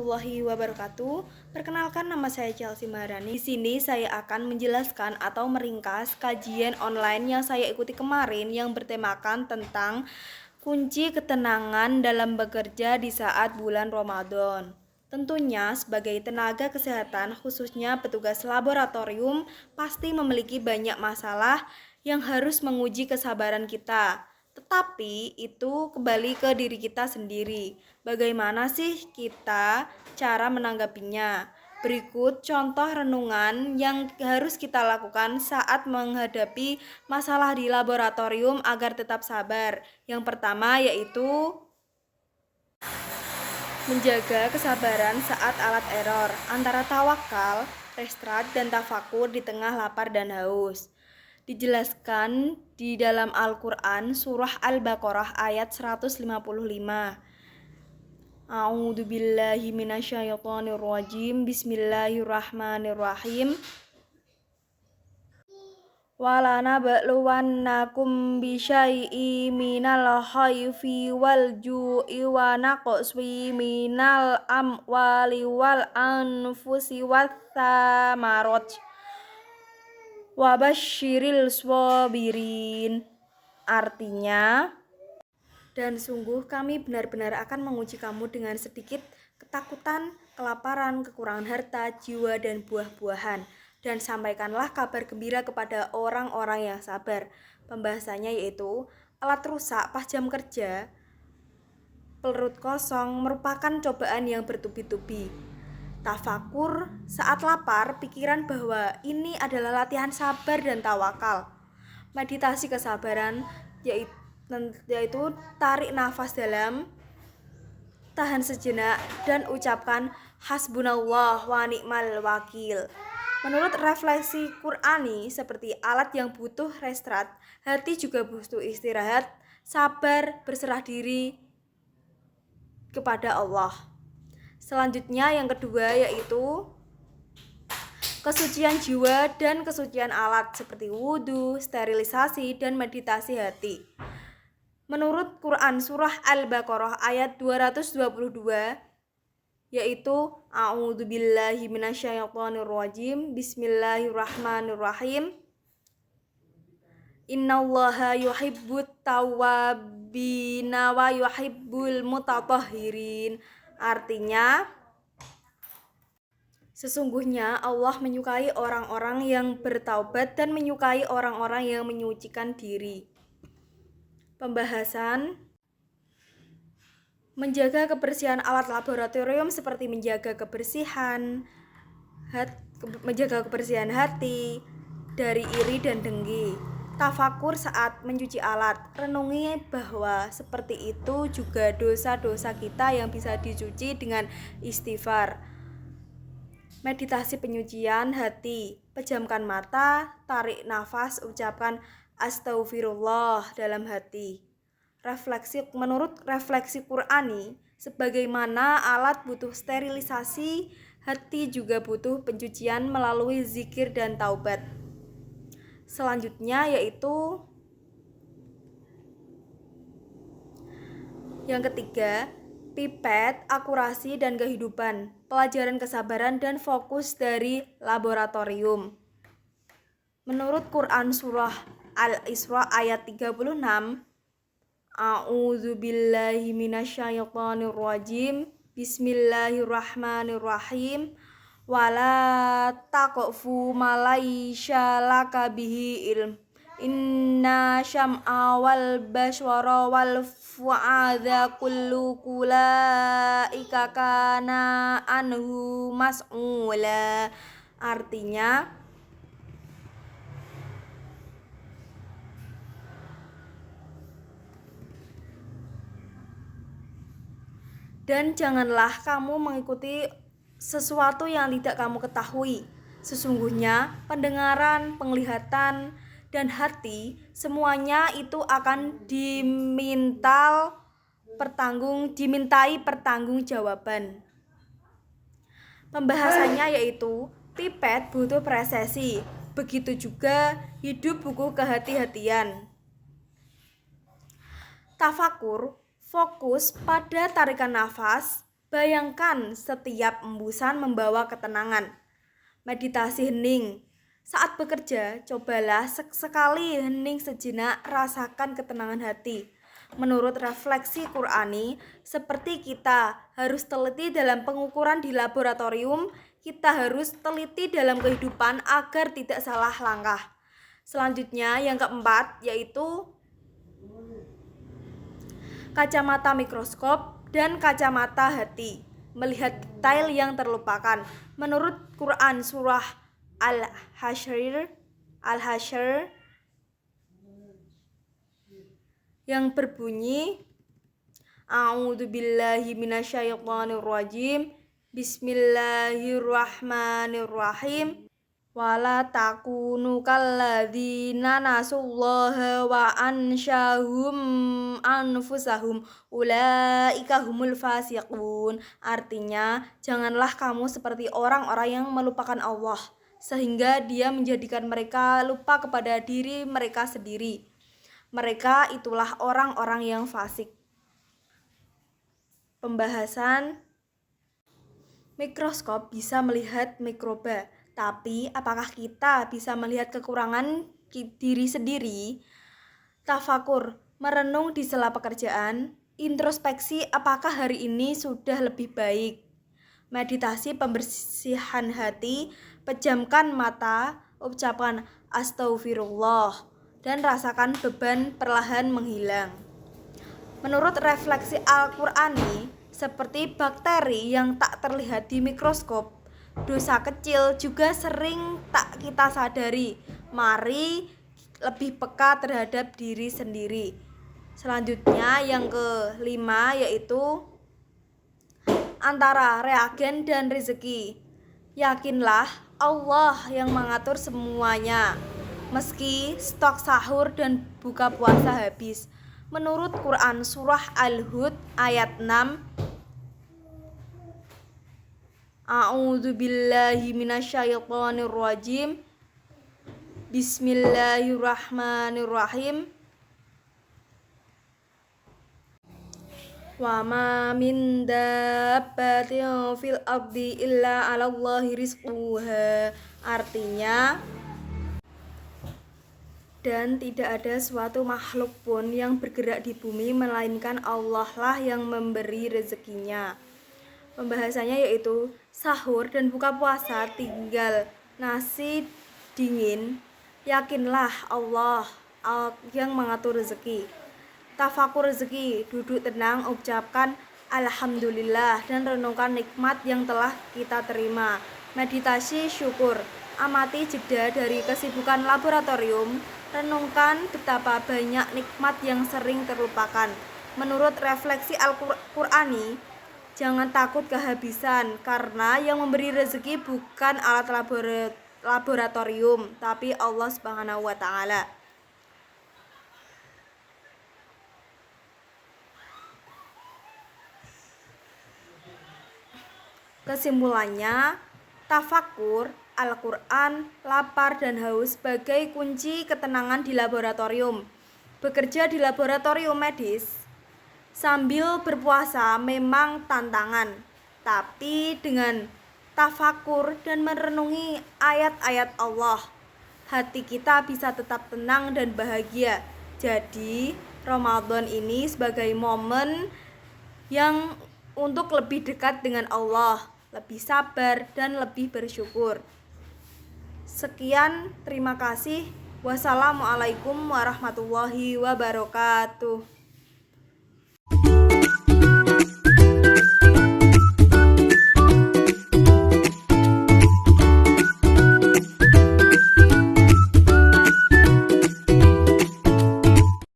warahmatullahi wabarakatuh. Perkenalkan, nama saya Chelsea Maharani. Di sini saya akan menjelaskan atau meringkas kajian online yang saya ikuti kemarin yang bertemakan tentang kunci ketenangan dalam bekerja di saat bulan Ramadan. Tentunya sebagai tenaga kesehatan, khususnya petugas laboratorium, pasti memiliki banyak masalah yang harus menguji kesabaran kita. Tetapi itu kembali ke diri kita sendiri. Bagaimana sih kita cara menanggapinya? Berikut contoh renungan yang harus kita lakukan saat menghadapi masalah di laboratorium agar tetap sabar. Yang pertama yaitu menjaga kesabaran saat alat error antara tawakal, restart, dan tafakur di tengah lapar dan haus. Dijelaskan di dalam Al-Quran surah Al-Baqarah ayat 155. A'udzubillahi minasyaitonirrajim. Bismillahirrahmanirrahim. Walanabluwannakum bisyai'im minal khawfi wal ju'i wa naqsi minal amwali wal anfusi wath thamarati wabasyiril shabirin. Artinya, dan sungguh kami benar-benar akan menguji kamu dengan sedikit ketakutan, kelaparan, kekurangan harta, jiwa, dan buah-buahan. Dan sampaikanlah kabar gembira kepada orang-orang yang sabar. Pembahasannya yaitu alat rusak pas jam kerja, perut kosong merupakan cobaan yang bertubi-tubi. Tafakur saat lapar, pikiran bahwa ini adalah latihan sabar dan tawakal. Meditasi kesabaran yaitu tarik nafas dalam, tahan sejenak, dan ucapkan hasbunallah wa ni'mal wakil. Menurut refleksi Qur'ani, seperti alat yang butuh restart, hati juga butuh istirahat, sabar, berserah diri kepada Allah. Selanjutnya yang kedua yaitu kesucian jiwa dan kesucian alat seperti wudhu, sterilisasi, dan meditasi hati. Menurut Quran surah Al-Baqarah ayat 222 yaitu A'udzubillahi minasyaitonirrajim. Bismillahirrahmanirrahim. Innallaha yuhibbut tawwabina wa yuhibbul mutatahhirin. Artinya, sesungguhnya Allah menyukai orang-orang yang bertaubat dan menyukai orang-orang yang menyucikan diri. Pembahasan menjaga kebersihan alat laboratorium seperti menjaga kebersihan hati dari iri dan dengki. Tafakur saat mencuci alat, renungi bahwa seperti itu juga dosa-dosa kita yang bisa dicuci dengan istighfar. Meditasi penyucian hati, pejamkan mata, tarik nafas, ucapkan astaghfirullah dalam hati. Menurut refleksi Qur'ani, sebagaimana alat butuh sterilisasi, hati juga butuh pencucian melalui zikir dan taubat. Selanjutnya yaitu yang ketiga, pipet, akurasi, dan kehidupan, pelajaran kesabaran dan fokus dari laboratorium. Menurut Quran surah Al-Isra ayat 36, A'udzubillahi minasyaitonirrajim. Bismillahirrahmanirrahim. Wala taqfu ma laisa laka bihi ilm. Inna syam'a wal basara wal fu'adha kullu ulaika kana anhu mas'ula. Artinya, dan janganlah kamu mengikuti sesuatu yang tidak kamu ketahui. Sesungguhnya pendengaran, penglihatan, dan hati semuanya itu akan dimintai pertanggungjawaban. Pembahasannya yaitu pipet butuh presesi, begitu juga hidup butuh kehati-hatian. Tafakur fokus pada tarikan nafas, Bayangkan setiap embusan membawa ketenangan. Meditasi hening. Saat bekerja, cobalah sekali hening sejenak, rasakan ketenangan hati. Menurut refleksi Qur'ani, seperti kita harus teliti dalam pengukuran di laboratorium, kita harus teliti dalam kehidupan agar tidak salah langkah. Selanjutnya yang keempat yaitu kacamata mikroskop dan kacamata hati, melihat detail yang terlupakan. Menurut Quran surah Al-Hasyr yang berbunyi A'udzubillahi minasyaitonirrajim. Bismillahirrahmanirrahim. Wala takunu kalladzina nasullaha wa ansyahum anfusahum ulaika humul fasiqun. Artinya, janganlah kamu seperti orang-orang yang melupakan Allah sehingga dia menjadikan mereka lupa kepada diri mereka sendiri. Mereka itulah orang-orang yang fasik. Pembahasan mikroskop bisa melihat mikroba, tapi apakah kita bisa melihat kekurangan diri sendiri? Tafakur, merenung di sela pekerjaan. Introspeksi, apakah hari ini sudah lebih baik? Meditasi pembersihan hati, pejamkan mata, ucapkan astagfirullah, dan rasakan beban perlahan menghilang. Menurut refleksi Al-Qur'ani, seperti bakteri yang tak terlihat di mikroskop, dosa kecil juga sering tak kita sadari. Mari lebih peka terhadap diri sendiri. Selanjutnya yang kelima yaitu antara reagen dan rezeki. Yakinlah Allah yang mengatur semuanya, meski stok sahur dan buka puasa habis. Menurut Quran surah Al-Hud ayat 6, A'udzubillahi minasyaitonirrajim. Bismillahirrahmanirrahim. Wa ma min dabbatin fil ardi illa 'alallahi rizquha. Artinya, dan tidak ada suatu makhluk pun yang bergerak di bumi melainkan Allah lah yang memberi rezekinya. Pembahasannya yaitu sahur dan buka puasa tinggal nasi dingin. Yakinlah Allah yang mengatur rezeki. Tafakur rezeki, duduk tenang, ucapkan alhamdulillah dan renungkan nikmat yang telah kita terima. Meditasi syukur, amati jeda dari kesibukan laboratorium, renungkan betapa banyak nikmat yang sering terlupakan. Menurut refleksi Al-Qur'ani, jangan takut kehabisan, karena yang memberi rezeki bukan alat laboratorium, tapi Allah Subhanahu wa Ta'ala. Kesimpulannya, tafakur Al-Quran, lapar dan haus sebagai kunci ketenangan di laboratorium. Bekerja di laboratorium medis sambil berpuasa memang tantangan, tapi dengan tafakur dan merenungi ayat-ayat Allah, hati kita bisa tetap tenang dan bahagia. Jadi, Ramadan ini sebagai momen yang untuk lebih dekat dengan Allah, lebih sabar dan lebih bersyukur. Sekian, terima kasih. Wassalamualaikum warahmatullahi wabarakatuh.